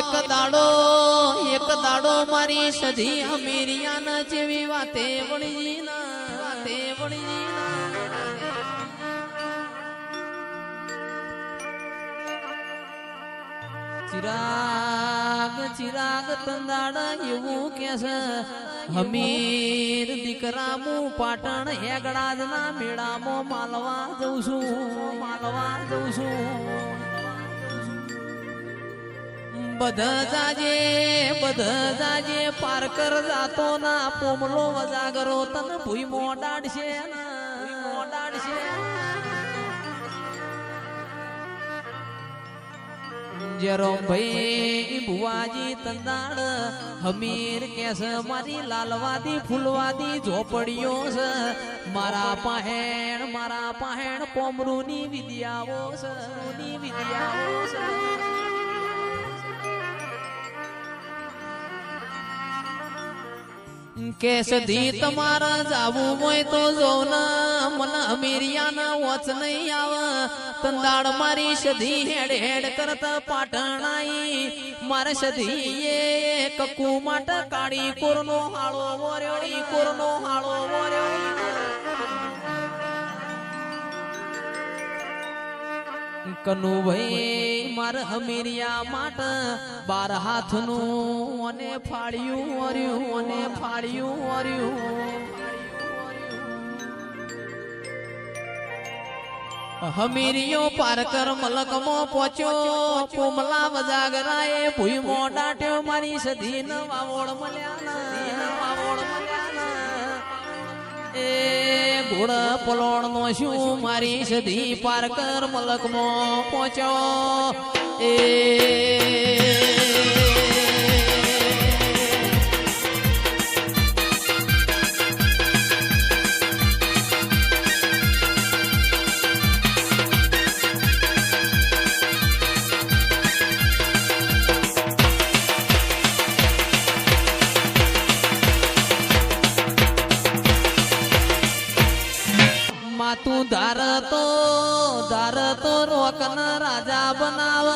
એક દાડો મારી સધી અમીરિયાના જેવી વાતે વળી ચિરાગ તંદાડા એવું કે છે હમીર દીકરા હું પાટણ હેગડાદના મેળામાં માલવા જઉં છું બધા જાજે પારકર જાતો ના પોમલો વજાગરો તન ભૂઈ મોડાડશે જેરો ભાઈ ભુવાજી તંદાડ હમીર કેસ મારી લાલવાદી ફૂલવાદી ઝોપડીઓ છે મારા પાહેણ પોમરૂની વિદ્યાઓ છે કે સધી તમારા જાવું હોય તો જોના મન અમીરિયાના વચ નહીં આવે તંદાડ મારી સધી હેડ કરતા પાટણાઈ મારે સધી એ કકુ માટે કાળી કોરનો હાળો વર્યો કનુભાઈ મારે અમીરિયા માટે 12 હાથનું અને ફાળ્યું હમીરિયો પારકર મલકમાં પહોંચ્યો પોમલા વજાગરાએ ભૂઈ મોડાટ્યો મારી સધી ન વાવોળ મળ્યા એ ઘોડ પલોણ નો શું મારી સધી પારકર મલકમાં પહોંચ્યો એ તું ધારતો રોકના રાજા બનાવ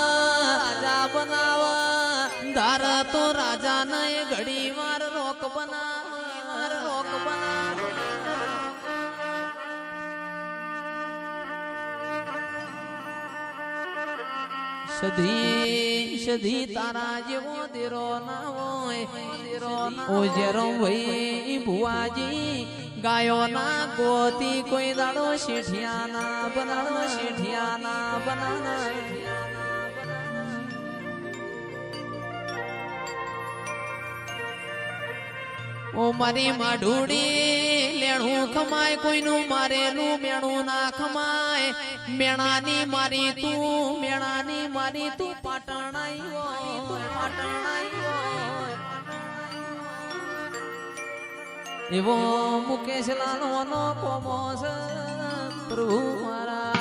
ધારતો રાજા ને ઘડી વાર રોક બનાવ સધી તારા જેવો દેરો ના હોય ઓ જેરો ભાઈ ભુવાજી ગાયો ના ગોતી કોઈ દાડો શેઠિયાના બનાના ઓ મારી માઢુડી લેણું ખમાય કોઈનું મારેલું મેણું ના ખમાય મેણાની મારી તું પાટણાઈ એવો મુકેશ લાલવાનો કોમો છે પ્રભુ મારા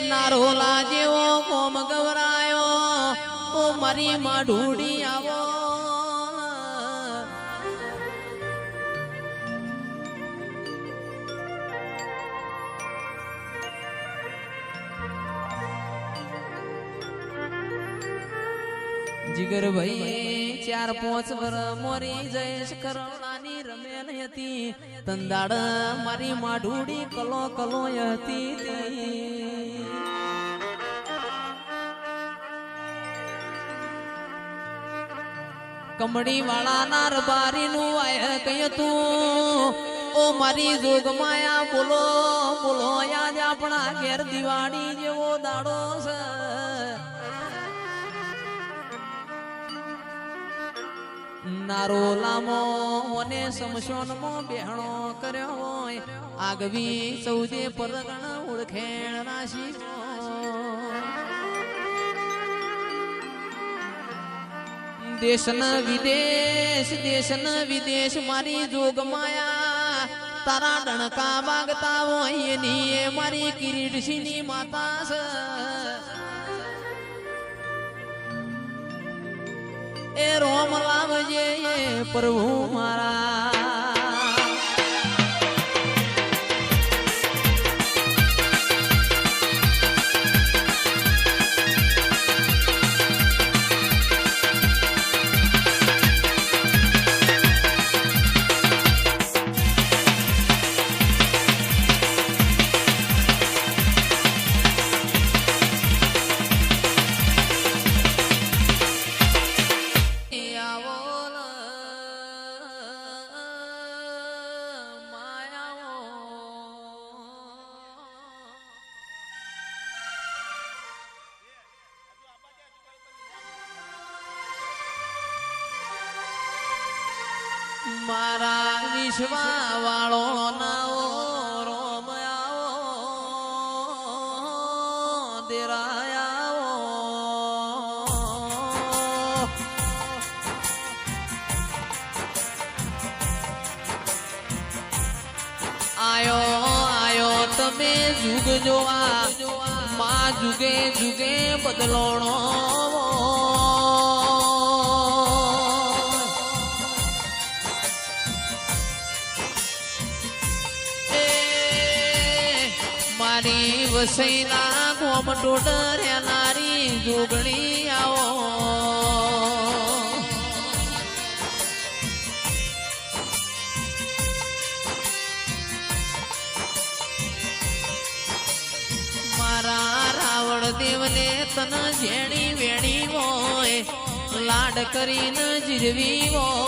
નારોલા જેવો કોમ ગવરાયો ઓ મારી માઢુડી આવો જીગર ભાઈ 4-5 વર મોરી જયેશ કરોડાની રમેલ હતી તંદાડ મારી માઢુડી કલો હતી કમડી વાળા ના રબારી નું આય કય તું ઓ મારી જોગ માયા બોલો યાદ આપણા ઘેર દિવાળી જેવો દાડો છે નારોલામો અને સમશોનમાં બેહણો કર્યો હોય આગવી સૌદે પરગણ ઓળખેણ રાશી દેશ ન વિદેશ મારી જોગ માયા તારા ડણકા વાગતા હોય એની એ મારી કિરીટસિંહની માતા છે. એ રોમ લાવજે પ્રભુ મારા. મારા વિશ્વા વાળો નાઓ રોમ આવો દેરાયાઓ આયો તમે જુગ જોવા માં જુગે જુગે બદલોણો મારી વસઈના ગોમ ટોડર નારી જોગણી આવો. મારા રાવણ દેવને તન જેણી વેણી હોય લાડ કરીને જીરવી હોય.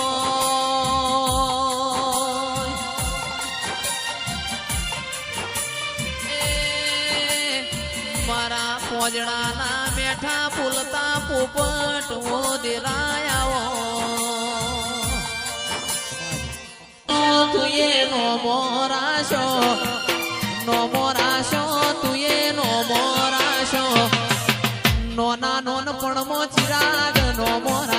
મારા પોજડાના મેઠા ફૂલતા પોપટ ઓ દેરાયાઓ. તુએ નો મોરાશો તુએ નો મોરાશો નોના નોન પણ મો ચિરાગ નો મોરા